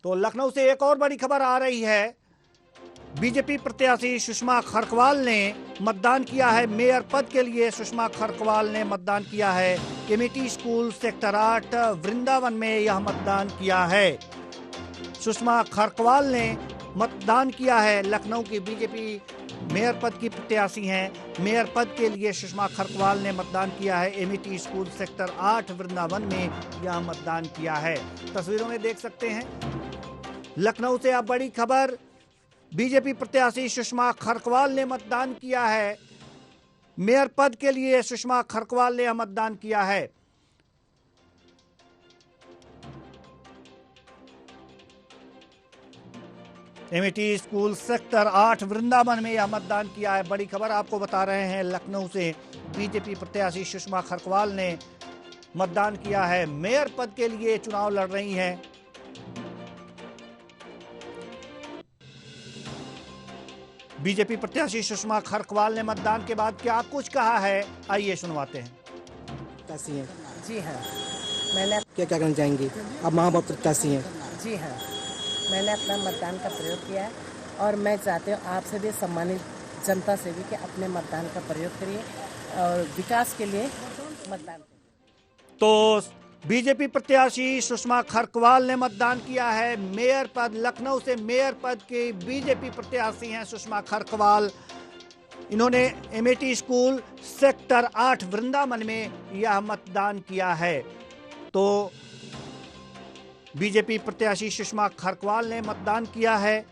तो लखनऊ से एक और बड़ी खबर आ रही है। बीजेपी प्रत्याशी सुषमा खरकवाल ने मतदान किया है मेयर पद के लिए। सुषमा खरकवाल ने मतदान किया है एमिटी स्कूल सेक्टर 8 वृंदावन में यह मतदान किया है। सुषमा खरकवाल ने मतदान किया है। लखनऊ की बीजेपी मेयर पद की प्रत्याशी हैं। मेयर पद के लिए सुषमा खरकवाल ने मतदान किया है। एमिटी स्कूल सेक्टर 8 वृंदावन में यह मतदान किया है। तस्वीरों में देख सकते हैं। लखनऊ से अब बड़ी खबर, बीजेपी प्रत्याशी सुषमा खरकवाल ने मतदान किया है मेयर पद के लिए। सुषमा खरकवाल ने मतदान किया है। एमिटी स्कूल सेक्टर 8 वृंदावन में यह मतदान किया है। बड़ी खबर आपको बता रहे हैं लखनऊ से। बीजेपी प्रत्याशी सुषमा खरकवाल ने मतदान किया है। मेयर पद के लिए चुनाव लड़ रही हैं। बीजेपी प्रत्याशी सुषमा खरकवाल ने मतदान के बाद क्या कुछ कहा है, आइए सुनवाते हैं। प्रत्याशी हैं। जी हाँ, मैंने क्या क्या करना चाहेंगी? अब माँ बाप प्रत्याशी हैं। जी हाँ, मैंने अपना मतदान का प्रयोग किया है और मैं चाहती हूँ आपसे भी, सम्मानित जनता से भी, कि अपने मतदान का प्रयोग करिए और विकास के लिए मतदान करिए। तो बीजेपी प्रत्याशी सुषमा खरकवाल ने मतदान किया है मेयर पद। लखनऊ से मेयर पद की बीजेपी प्रत्याशी हैं सुषमा खरकवाल। इन्होंने एमिटी स्कूल सेक्टर 8 वृंदावन में यह मतदान किया है। तो बीजेपी प्रत्याशी सुषमा खरकवाल ने मतदान किया है।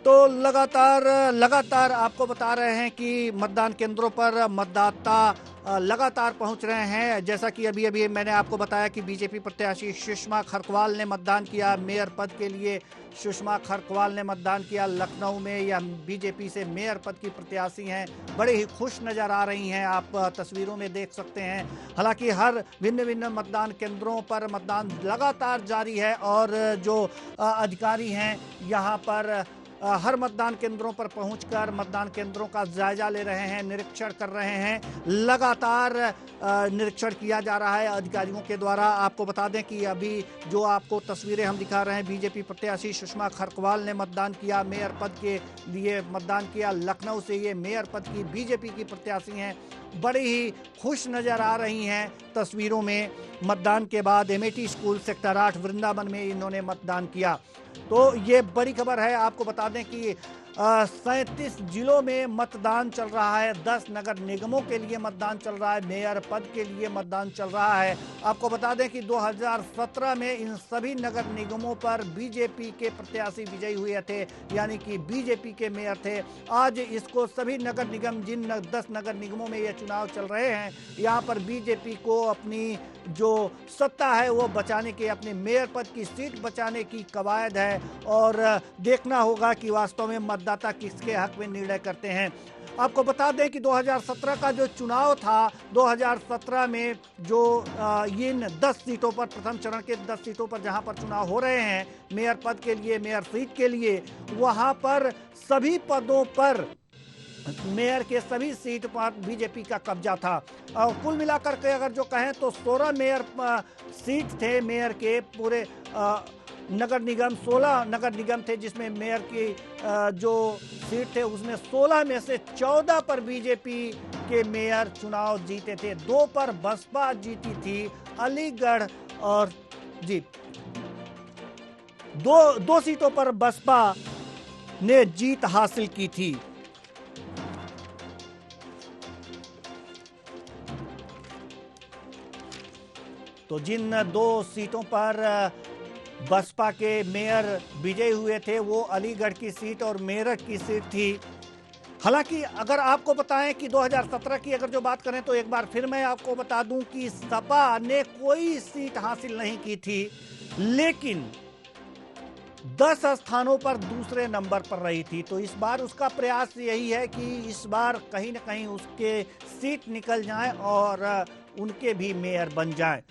तो लगातार आपको बता रहे हैं कि मतदान केंद्रों पर मतदाता लगातार पहुंच रहे हैं। जैसा कि अभी मैंने आपको बताया कि बीजेपी प्रत्याशी सुषमा खरकवाल ने मतदान किया मेयर पद के लिए। सुषमा खरकवाल ने मतदान किया लखनऊ में। यह बीजेपी से मेयर पद की प्रत्याशी हैं। बड़े ही खुश नजर आ रही हैं, आप तस्वीरों में देख सकते हैं। हालांकि हर भिन्न मतदान केंद्रों पर मतदान लगातार जारी है और जो अधिकारी हैं यहाँ पर हर मतदान केंद्रों पर पहुंचकर मतदान केंद्रों का जायजा ले रहे हैं, निरीक्षण कर रहे हैं। लगातार निरीक्षण किया जा रहा है अधिकारियों के द्वारा। आपको बता दें कि अभी जो आपको तस्वीरें हम दिखा रहे हैं, बीजेपी प्रत्याशी सुषमा खरकवाल ने मतदान किया, मेयर पद के लिए मतदान किया। लखनऊ से ये मेयर पद की बीजेपी की प्रत्याशी हैं। बड़ी ही खुश नजर आ रही हैं तस्वीरों में। मतदान के बाद एमिटी स्कूल सेक्टर 8 वृंदावन में इन्होंने मतदान किया। तो ये बड़ी खबर है। आपको बता दें कि 37 जिलों में मतदान चल रहा है। 10 नगर निगमों के लिए मतदान चल रहा है। मेयर पद के लिए मतदान चल रहा है। आपको बता दें कि 2017 में इन सभी नगर निगमों पर बीजेपी के प्रत्याशी विजयी हुए थे, यानी कि बीजेपी के मेयर थे। आज इसको सभी नगर निगम, जिन 10 नगर निगमों में ये चुनाव चल रहे हैं, यहाँ पर बीजेपी को अपनी जो सत्ता है वो बचाने के, अपने मेयर पद की सीट बचाने की कवायद है और देखना होगा कि वास्तव में मतदाता किसके हक में निर्णय करते हैं। आपको बता दें कि 2017 का जो चुनाव था, 2017 में जो इन 10 सीटों पर, प्रथम चरण के 10 सीटों पर जहां पर चुनाव हो रहे हैं मेयर पद के लिए, मेयर सीट के लिए, वहां पर सभी पदों पर, मेयर के सभी सीट पर बीजेपी का कब्जा था। और कुल मिलाकर के अगर जो कहें तो 16 मेयर सीट थे मेयर के। पूरे नगर निगम 16 नगर निगम थे जिसमें मेयर की जो सीट थे उसमें 16 में से 14 पर बीजेपी के मेयर चुनाव जीते थे। 2 पर बसपा जीती थी, अलीगढ़ और जी दो सीटों पर बसपा ने जीत हासिल की थी। तो जिन 2 सीटों पर बसपा के मेयर विजयी हुए थे वो अलीगढ़ की सीट और मेरठ की सीट थी। हालांकि अगर आपको बताएं कि 2017 की अगर जो बात करें तो एक बार फिर मैं आपको बता दूं कि सपा ने कोई सीट हासिल नहीं की थी, लेकिन 10 स्थानों पर दूसरे नंबर पर रही थी। तो इस बार उसका प्रयास यही है कि इस बार कहीं ना कहीं उसके सीट निकल जाए और उनके भी मेयर बन जाएं।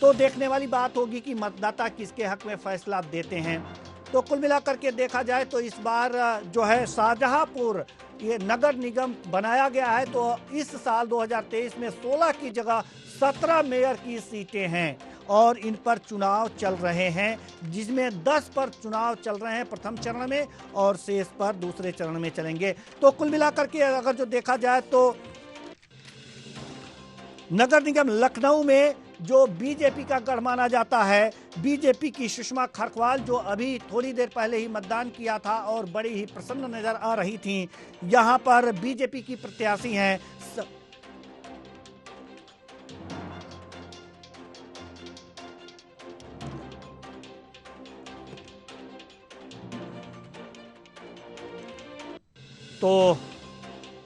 तो देखने वाली बात होगी कि मतदाता किसके हक में फैसला देते हैं। तो कुल मिलाकर के देखा जाए तो इस बार जो है शाहजहांपुर ये नगर निगम बनाया गया है, तो इस साल 2023 में 16 की जगह 17 मेयर की सीटें हैं और इन पर चुनाव चल रहे हैं, जिसमें 10 पर चुनाव चल रहे हैं प्रथम चरण में और शेष पर दूसरे चरण में चलेंगे। तो कुल मिलाकर के अगर जो देखा जाए तो नगर निगम लखनऊ में जो बीजेपी का गढ़ माना जाता है, बीजेपी की सुषमा खरकवाल जो अभी थोड़ी देर पहले ही मतदान किया था और बड़ी ही प्रसन्न नजर आ रही थी, यहां पर बीजेपी की प्रत्याशी हैं। तो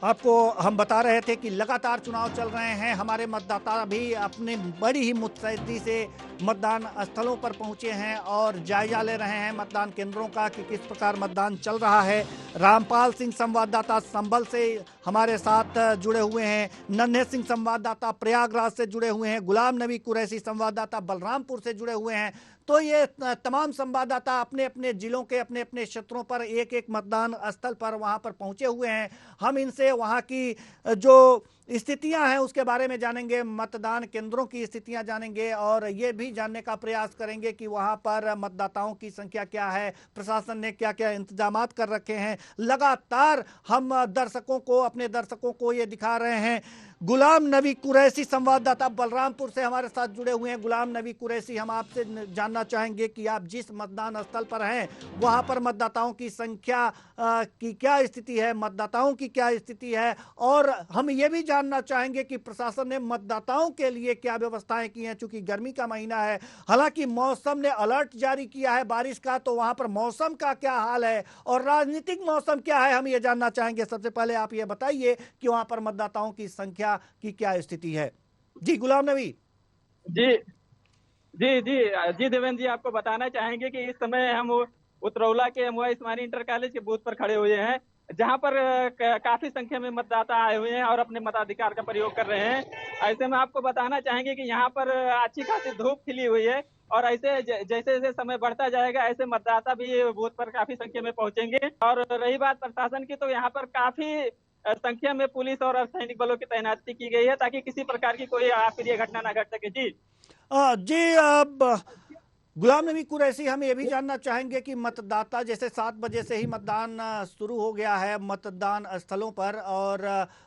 आपको हम बता रहे थे कि लगातार चुनाव चल रहे हैं, हमारे मतदाता भी अपने बड़ी ही मुस्तैदी से मतदान स्थलों पर पहुंचे हैं और जायजा ले रहे हैं मतदान केंद्रों का कि किस प्रकार मतदान चल रहा है। रामपाल सिंह संवाददाता संभल से हमारे साथ जुड़े हुए हैं, नन्हे सिंह संवाददाता प्रयागराज से जुड़े हुए हैं, गुलाम नबी कुरैशी संवाददाता बलरामपुर से जुड़े हुए हैं। तो ये तमाम संवाददाता अपने अपने जिलों के अपने अपने क्षेत्रों पर एक एक मतदान स्थल पर वहां पर पहुंचे हुए हैं। हम इनसे वहां की जो स्थितियां हैं उसके बारे में जानेंगे, मतदान केंद्रों की स्थितियां जानेंगे और ये भी जानने का प्रयास करेंगे कि वहां पर मतदाताओं की संख्या क्या है, प्रशासन ने क्या क्या इंतजामात कर रखे हैं। लगातार हम अपने दर्शकों को ये दिखा रहे हैं। गुलाम नबी कुरैशी संवाददाता बलरामपुर से हमारे साथ जुड़े हुए हैं। गुलाम नबी कुरैशी, हम आपसे जानना चाहेंगे कि आप जिस मतदान स्थल पर हैं वहां पर मतदाताओं की संख्या की क्या स्थिति है, मतदाताओं की क्या स्थिति है, और हम ये भी जानना चाहेंगे कि प्रशासन ने मतदाताओं के लिए क्या व्यवस्थाएं की हैं। चूंकि गर्मी का महीना है, हालांकि मौसम ने अलर्ट जारी किया है बारिश का, तो वहां पर मौसम का क्या हाल है और राजनीतिक मौसम क्या है, हम ये जानना चाहेंगे। सबसे पहले आप ये बताइए कि वहां पर मतदाताओं की संख्या की क्या स्थिति है। जी गुलाम नबी। जी जी जी जी देवेंद्र जी, आपको बताना चाहेंगे कि इस समय हम उतरौला के एमवाई इस्मानी इंटर कॉलेज के बूथ पर खड़े हुए हैं, जहां पर काफी संख्या में मतदाता आए हुए हैं और अपने मताधिकार का प्रयोग कर रहे हैं। ऐसे में आपको बताना चाहेंगे कि यहाँ पर अच्छी खासी धूप खिली हुई है और ऐसे जैसे जैसे समय बढ़ता जाएगा ऐसे मतदाता भी बूथ पर काफी संख्या में पहुंचेंगे। और रही बात प्रशासन की, तो यहाँ पर काफी संख्या में पुलिस और अर्धसैनिक बलों की तैनाती की गई है ताकि किसी प्रकार की कोई अप्रिय घटना न घट सके। जी जी, अब गुलाम नबी कुरैशी, हम ये भी जानना चाहेंगे कि मतदाता जैसे 7 बजे से ही मतदान शुरू हो गया है मतदान स्थलों पर और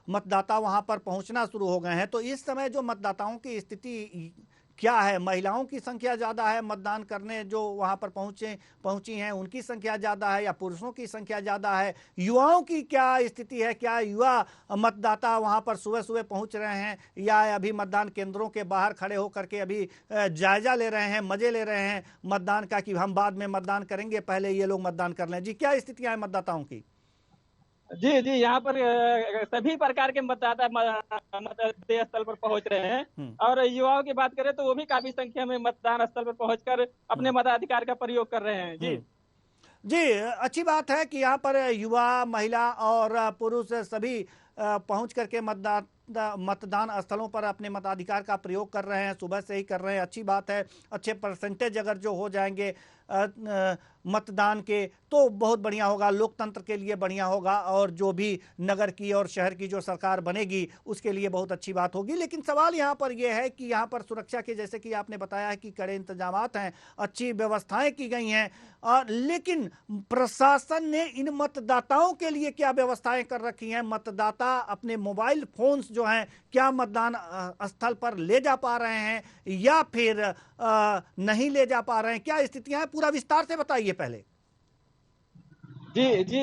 मतदाता वहां पर पहुंचना शुरू हो गए हैं, तो इस समय जो मतदाताओं की स्थिति क्या है? महिलाओं की संख्या ज्यादा है मतदान करने जो वहां पर पहुंची हैं, उनकी संख्या ज्यादा है या पुरुषों की संख्या ज्यादा है? युवाओं की क्या स्थिति है? क्या युवा मतदाता वहां पर सुबह सुबह पहुंच रहे हैं या अभी मतदान केंद्रों के बाहर खड़े होकर के अभी जायजा ले रहे हैं, मजे ले रहे हैं मतदान का कि हम बाद में मतदान करेंगे, पहले ये लोग मतदान कर लें? जी, क्या स्थितियां हैं मतदाताओं की? जी जी, यहाँ पर सभी प्रकार के मतदाता मतदेय स्थल पर पहुंच रहे हैं। और युवाओं की बात करें तो वो भी काफी संख्या में मतदान स्थल पर पहुंचकर अपने मताधिकार का प्रयोग कर रहे हैं। जी जी, अच्छी बात है कि यहाँ पर युवा, महिला और पुरुष सभी पहुंच करके मतदान स्थलों पर अपने मताधिकार का प्रयोग कर रहे हैं, सुबह से ही कर रहे हैं। अच्छी बात है। अच्छे परसेंटेज अगर जो हो जाएंगे मतदान के तो बहुत बढ़िया होगा, लोकतंत्र के लिए बढ़िया होगा और जो भी नगर की और शहर की जो सरकार बनेगी उसके लिए बहुत अच्छी बात होगी। लेकिन सवाल यहाँ पर यह है कि यहाँ पर सुरक्षा के, जैसे कि आपने बताया है कि कड़े इंतजामात हैं, अच्छी व्यवस्थाएं की गई हैं, लेकिन प्रशासन ने इन मतदाताओं के लिए क्या व्यवस्थाएं कर रखी हैं? मतदाता अपने मोबाइल फोन्स जो हैं क्या मतदान स्थल पर ले जा पा रहे हैं या फिर नहीं ले जा पा रहे हैं? क्या स्थितियां हैं, पूरा विस्तार से बताइए पहले। जी जी,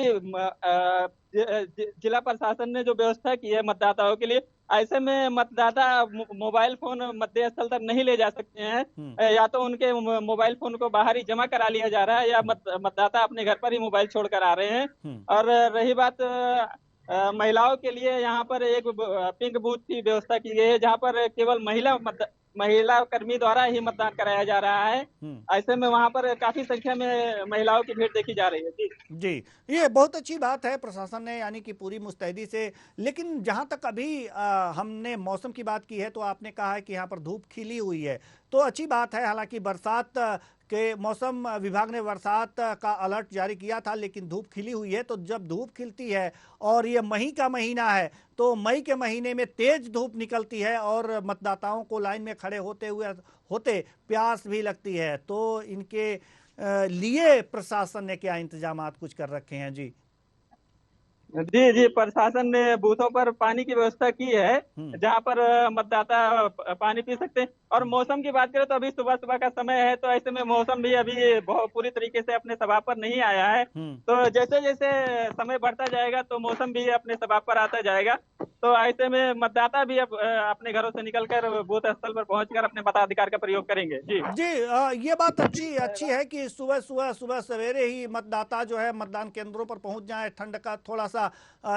जिला प्रशासन ने जो व्यवस्था की है मतदाताओं के लिए, ऐसे में मतदाता मोबाइल फोन मतदेय स्थल तक नहीं ले जा सकते हैं। या तो उनके मोबाइल फोन को बाहर ही जमा करा लिया जा रहा है या मतदाता अपने घर पर ही मोबाइल छोड़ कर आ रहे हैं। और रही बात महिलाओं के लिए, यहाँ पर एक पिंक बूथ की व्यवस्था की गई है जहाँ पर केवल महिला कर्मी द्वारा ही मतदान कराया जा रहा है। हम्म। ऐसे में वहां पर काफी संख्या में महिलाओं की भीड़ देखी जा रही है। जी जी, ये बहुत अच्छी बात है प्रशासन ने यानी कि पूरी मुस्तैदी से। लेकिन जहां तक अभी हमने मौसम की बात की है तो आपने कहा है कि यहाँ पर धूप खिली हुई है, तो अच्छी बात है। हालांकि बरसात के मौसम विभाग ने बरसात का अलर्ट जारी किया था, लेकिन धूप खिली हुई है। तो जब धूप खिलती है और ये मई का महीना है, तो मई के महीने में तेज धूप निकलती है और मतदाताओं को लाइन में खड़े होते प्यास भी लगती है। तो इनके लिए प्रशासन ने क्या इंतजामात कुछ कर रखे हैं? जी जी जी, प्रशासन ने बूथों पर पानी की व्यवस्था की है, जहां पर मतदाता पानी पी सकते हैं। और मौसम की बात करें तो अभी सुबह सुबह का समय है, तो ऐसे में मौसम भी अभी बहुत पूरी तरीके से अपने स्वभाव पर नहीं आया है। तो जैसे जैसे समय बढ़ता जाएगा तो मौसम भी अपने स्वभाव पर आता जाएगा। तो ऐसे में मतदाता भी अब अपने घरों से निकलकर बूथ स्थल पर पहुंचकर अपने मताधिकार का प्रयोग करेंगे। जी जी, ये बात अच्छी अच्छी है कि सुबह सवेरे ही मतदाता जो है मतदान केंद्रों पर पहुंच जाए। ठंड का थोड़ा सा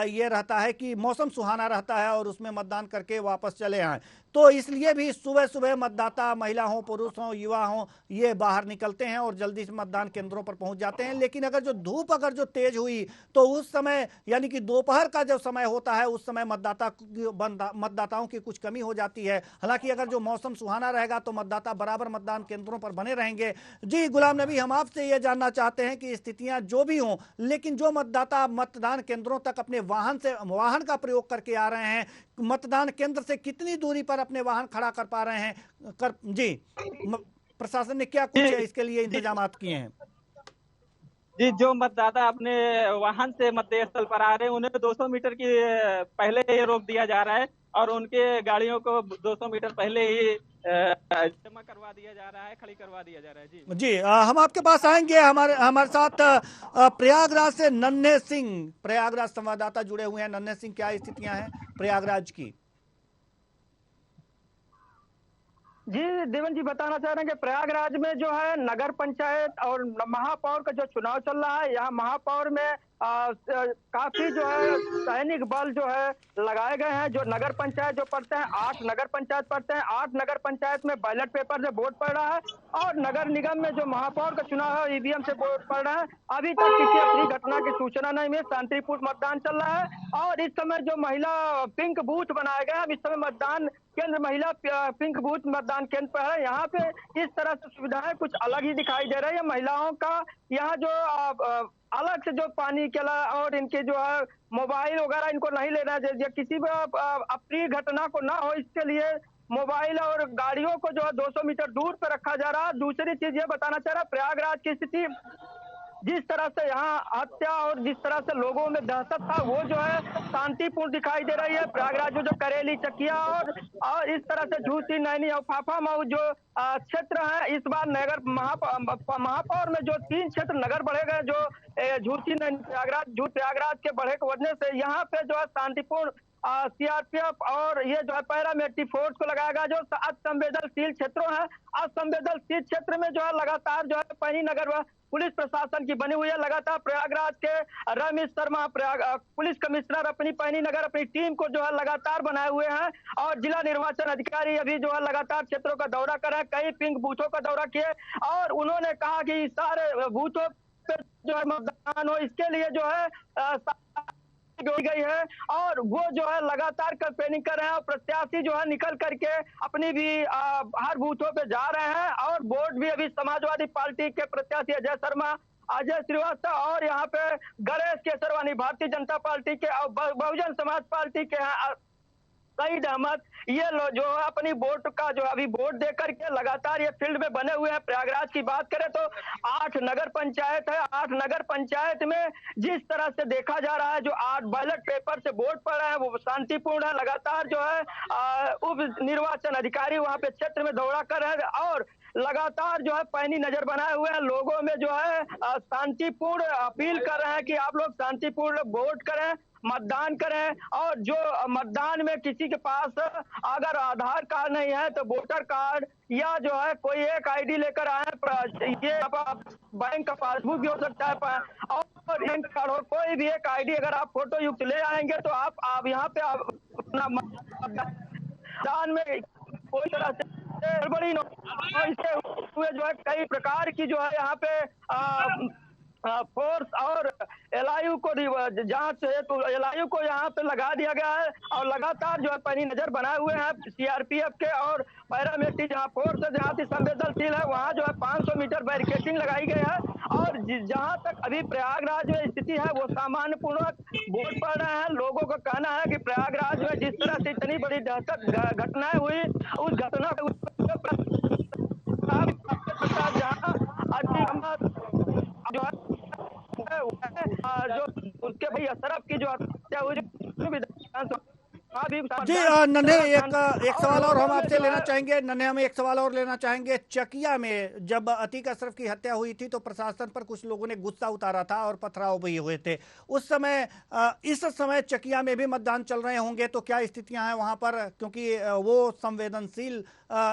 ये रहता है कि मौसम सुहाना रहता है और उसमें मतदान करके वापस चले आए। तो इसलिए भी सुबह सुबह मतदाता, महिला हो, पुरुष हो, युवा हो, ये बाहर निकलते हैं और जल्दी से मतदान केंद्रों पर पहुंच जाते हैं। लेकिन अगर जो धूप अगर जो तेज हुई तो उस समय यानी कि दोपहर का जो समय होता है उस समय मतदाताओं की कुछ कमी हो जाती है। हालांकि अगर जो मौसम सुहाना रहेगा तो मतदाता बराबर मतदान केंद्रों पर बने रहेंगे। जी गुलाम नबी, हम आपसे ये जानना चाहते हैं कि स्थितियां जो भी हों, लेकिन जो मतदाता मतदान केंद्रों तक अपने वाहन का प्रयोग करके आ रहे हैं, मतदान केंद्र से कितनी दूरी पर अपने वाहन खड़ा कर पा रहे हैं? जी, प्रशासन ने क्या कुछ जी इसके लिए इंतजामात किए हैं? जी, जो मतदाता अपने वाहन से मतदेय स्थल पर आ रहे हैं उन्हें 200 मीटर की पहले ही रोक दिया जा रहा है और उनके गाड़ियों को 200 मीटर पहले ही जमा करवा दिया जा रहा है, खड़ी करवा दिया जा रहा है। जी जी, हम आपके पास आएंगे। हमारे हमारे साथ प्रयागराज से नन्हे सिंह, प्रयागराज संवाददाता जुड़े हुए हैं। नन्हे सिंह, क्या स्थितियां हैं प्रयागराज की? जी देवन जी, बताना चाह रहे हैं कि प्रयागराज में जो है नगर पंचायत और महापौर का जो चुनाव चल रहा है, यहाँ महापौर में काफी जो है सैनिक बल जो है लगाए गए हैं। जो नगर पंचायत जो पढ़ते हैं, 8 नगर पंचायत पढ़ते हैं, 8 नगर पंचायत में बैलेट पेपर से वोट पड़ रहा है और नगर निगम में जो महापौर का चुनाव है ईवीएम से वोट पड़ रहा है। अभी तक किसी अप्रिय घटना की सूचना नहीं मिली, शांतिपूर्ण मतदान चल रहा है। और इस समय जो महिला पिंक बूथ बनाया गया है, अब इस समय मतदान केंद्र महिला पिंक बूथ मतदान केंद्र पर है। यहाँ पे इस तरह से सुविधाएं कुछ अलग ही दिखाई दे रही है महिलाओं का। यहाँ जो अलग से जो पानी के और इनके जो है मोबाइल वगैरह इनको नहीं लेना चाहिए, किसी भी अप्रिय घटना को ना हो इसके लिए मोबाइल और गाड़ियों को जो है 200 मीटर दूर पर रखा जा रहा है। दूसरी चीज ये बताना चाह रहा प्रयागराज की स्थिति, जिस तरह से यहाँ हत्या और जिस तरह से लोगों में दहशत था वो जो है शांतिपूर्ण दिखाई दे रही है। प्रयागराज में जो करेली, चकिया और इस तरह से झूसी, नैनी और फाफामऊ जो क्षेत्र है, इस बार नगर महापौर में जो 3 क्षेत्र नगर बढ़े गए, जो झूसी, नैनी, प्रयागराज के बढ़े के वजह से यहाँ पे जो है शांतिपूर्ण सीआरपीएफ और ये जो है पैरामिलिट्री फोर्स को लगाया गया। जो असंवेदनशील क्षेत्रों है, असंवेदनशील क्षेत्र में जो है लगातार जो है पैनी नगर पुलिस प्रशासन की बनी हुई है। लगातार प्रयागराज के रमेश शर्मा पुलिस कमिश्नर अपनी पैनी नगर अपनी टीम को जो है लगातार बनाए हुए हैं और जिला निर्वाचन अधिकारी अभी जो है लगातार क्षेत्रों का दौरा कर रहे हैं, कई पिंक बूथों का दौरा किए और उन्होंने कहा कि सारे बूथों पे जो है मतदान हो, इसके लिए जो है गई है और वो जो है लगातार कैंपेनिंग कर रहे हैं और प्रत्याशी जो है निकल करके अपनी भी हर बूथों पे जा रहे हैं। और वोट भी अभी समाजवादी पार्टी के प्रत्याशी अजय शर्मा, अजय श्रीवास्तव और यहाँ पे गणेश केसरवानी भारतीय जनता पार्टी के और बहुजन समाज पार्टी के हैं सईद अहमद, ये जो है अपनी वोट का जो अभी वोट दे करके लगातार ये फील्ड में बने हुए हैं। प्रयागराज की बात करें तो 8 नगर पंचायत है, 8 नगर पंचायत में जिस तरह से देखा जा रहा है जो 8 बैलेट पेपर से वोट पड़ रहे हैं वो शांतिपूर्ण है। लगातार जो है उप निर्वाचन अधिकारी वहां पे क्षेत्र में दौरा कर रहे हैं और लगातार जो है पैनी नजर बनाए हुए हैं। लोगों में जो है शांतिपूर्ण अपील कर रहे हैं कि आप लोग शांतिपूर्ण वोट करें, मतदान करें और जो मतदान में किसी के पास अगर आधार कार्ड नहीं है तो वोटर कार्ड या जो है कोई एक आईडी लेकर आए, ये बैंक का पासबुक भी हो सकता है और बैंक कार्ड हो, कोई भी एक आईडी अगर आप फोटो युक्त ले आएंगे तो आप यहाँ पे अपना मतदान में कोई तरह से गड़बड़ी इससे हुए जो है कई प्रकार की जो है यहाँ पे फोर्स और एलआईयू को जांच है तो एलआईयू को यहाँ पे लगा दिया गया है और लगातार जो है पैनी नजर बनाए हुए हैं सीआरपीएफ के और पैरामिलिट्री जहाँ फोर्स है जहाँ की संवेदनशील है वहाँ जो है 500 मीटर बैरिकेडिंग लगाई गई है और जहाँ तक अभी प्रयागराज में स्थिति है वो सामान्य पूर्वक वोट पड़ रहे हैं। लोगों का कहना है कि प्रयागराज में जिस तरह से इतनी बड़ी दहशत घटनाएं हुई उस घटना जहाँ जो है जो उसके भाई अशरफ की जो हत्या हुई जी नन्हे एक सवाल और हम आपसे लेना चाहेंगे। नन्हे हम एक सवाल और लेना चाहेंगे। चकिया में जब अतीक अशरफ की हत्या हुई थी तो प्रशासन पर कुछ लोगों ने गुस्सा उतारा था और पथराव भी हुए थे उस समय। इस समय चकिया में भी मतदान चल रहे होंगे तो क्या स्थितियां हैं वहां पर, क्योंकि वो संवेदनशील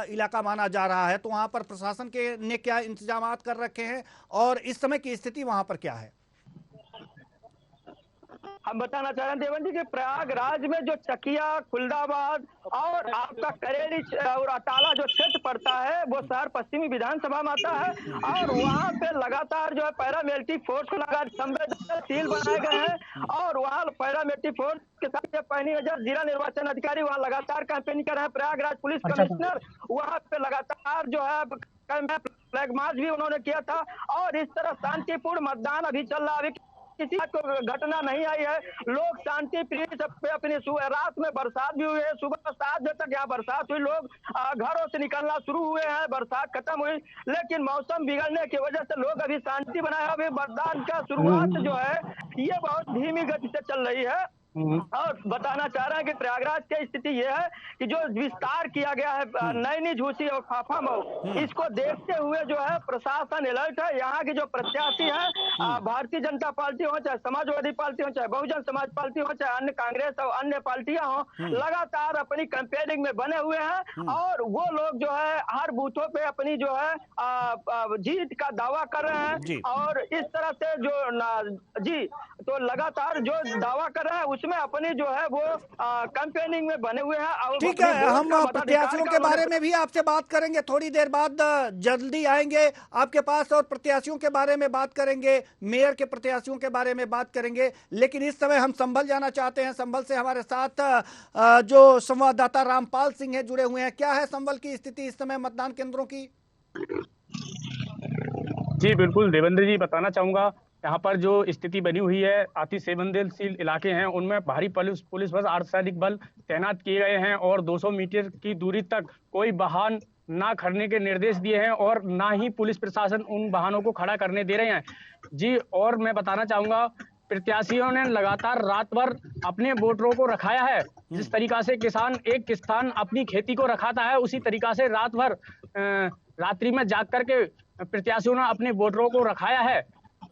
इलाका माना जा रहा है, तो वहां पर प्रशासन के ने क्या इंतजाम कर रखे हैं और इस समय की स्थिति वहां पर क्या है? हम बताना चाह रहे हैं देवन जी कि प्रयागराज में जो चकिया, खुलदाबाद और आपका करेली और अटाला जो क्षेत्र पड़ता है वो शहर पश्चिमी विधानसभा में आता है और वहाँ पे लगातार जो है पैरामिलिट्री फोर्स को लगा संवेदनशील बनाए गए हैं और वहाँ पैरामिलिट्री फोर्स के साथ पैनी नजर जिला निर्वाचन अधिकारी वहाँ लगातार कैंपेनिंग कर रहे हैं। प्रयागराज पुलिस कमिश्नर वहाँ पे लगातार जो है फ्लैग मार्च भी उन्होंने किया था और इस तरह शांतिपूर्ण मतदान अभी चल रहा है। किसी को घटना नहीं आई है, लोग शांति प्रिय पे अपनी रात में बरसात भी हुई है, सुबह 7 बजे तक यहाँ बरसात हुई, लोग घरों से निकलना शुरू हुए हैं, बरसात खत्म हुई लेकिन मौसम बिगड़ने की वजह से लोग अभी शांति बनाए। अभी मतदान का शुरुआत जो है ये बहुत धीमी गति से चल रही है और बताना चाह रहे हैं कि प्रयागराज की स्थिति यह है कि जो विस्तार किया गया है नैनी, झूसी और फाफा मऊ, इसको देखते हुए जो है प्रशासन अलर्ट है। यहाँ की जो प्रत्याशी है भारतीय जनता पार्टी हो, चाहे समाजवादी पार्टी हो, चाहे बहुजन समाज पार्टी हो, चाहे अन्य कांग्रेस और अन्य पार्टियां हो, लगातार अपनी कैंपेनिंग में बने हुए हैं और वो लोग जो है हर बूथों पे अपनी जो है जीत का दावा कर रहे हैं और इस तरह से जो तो लगातार जो दावा कर रहे हैं उसमें अपनी जो है वो कैंपेनिंग में बने हुए हैं। ठीक है, हम प्रत्याशियों के बारे में भी आपसे बात करेंगे थोड़ी देर बाद, जल्दी आएंगे आपके पास और प्रत्याशियों के बारे में बात करेंगे, मेयर के प्रत्याशियों के बारे में बात करेंगे। लेकिन इस समय हम संभल जाना चाहते हैं। संभल से हमारे साथ जो संवाददाता रामपाल सिंह है जुड़े हुए हैं। क्या है संभल की स्थिति इस समय मतदान केंद्रों की? जी बिल्कुल देवेंद्र जी, बताना चाहूंगा यहाँ पर जो स्थिति बनी हुई है, अति संवेदनशील इलाके हैं उनमें भारी पुलिस बल, अर्धसैनिक बल तैनात किए गए हैं और 200 मीटर की दूरी तक कोई वाहन ना खड़ने के निर्देश दिए हैं और ना ही पुलिस प्रशासन उन वाहनों को खड़ा करने दे रहे हैं जी। और मैं बताना चाहूंगा प्रत्याशियों ने लगातार रात भर अपने वोटरों को रखाया है। जिस तरीका से एक किसान अपनी खेती को रखाता है उसी तरीका से रात भर रात्रि में जाग करके प्रत्याशियों ने अपने वोटरों को रखाया है।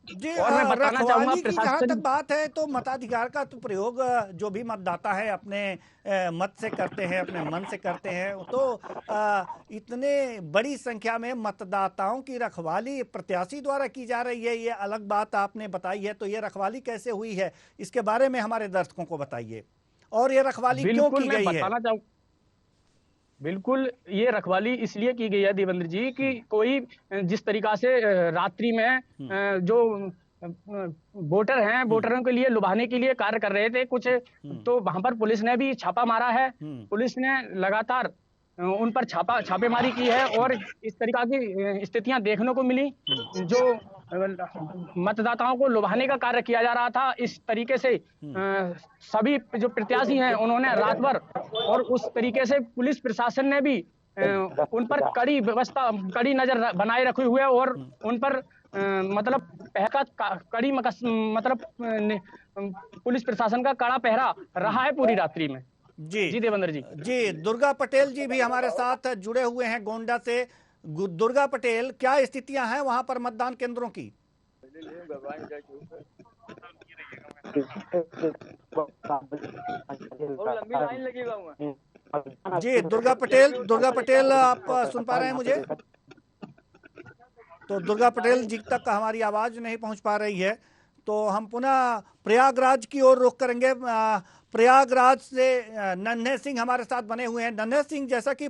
जी, और मैं बताना चाहूंगा जहाँ तक बात है तो मताधिकार का तो प्रयोग जो भी मतदाता है अपने मत से करते हैं, अपने मन से करते हैं। तो इतने बड़ी संख्या में मतदाताओं की रखवाली प्रत्याशी द्वारा की जा रही है, ये अलग बात आपने बताई है। तो ये रखवाली कैसे हुई है इसके बारे में हमारे दर्शकों को बताइए और ये रखवाली क्यों की गई है? बिल्कुल, ये रखवाली इसलिए की गई है देवेंद्र जी कि कोई जिस तरीका से रात्रि में जो वोटर हैं, वोटरों के लिए लुभाने के लिए कार्य कर रहे थे कुछ, तो वहां पर पुलिस ने भी छापा मारा है। पुलिस ने लगातार उन पर छापेमारी की है और इस तरीका की स्थितियां देखने को मिली जो मतदाताओं को लुभाने का कार्य किया जा रहा था। इस तरीके से सभी जो प्रत्याशी हैं उन्होंने रात भर, और उस तरीके से पुलिस प्रशासन ने भी उन पर कड़ी नजर बनाए रखे हुए और उन पर मतलब पुलिस प्रशासन का कड़ा पहरा रहा है पूरी रात्रि में। जी देवेंद्र जी। जी, दुर्गा पटेल जी भी हमारे साथ जुड़े हुए हैं गोंडा से। दुर्गा पटेल, क्या स्थितियां हैं वहां पर मतदान केंद्रों की? जी दुर्गा पटेल आप सुन पा रहे हैं मुझे? तो दुर्गा पटेल जी तक हमारी आवाज नहीं पहुंच पा रही है, तो हम पुनः प्रयागराज की ओर रुख करेंगे। प्रयागराज से नन्हे सिंह हमारे साथ बने हुए हैं। नन्हे सिंह, जैसा कि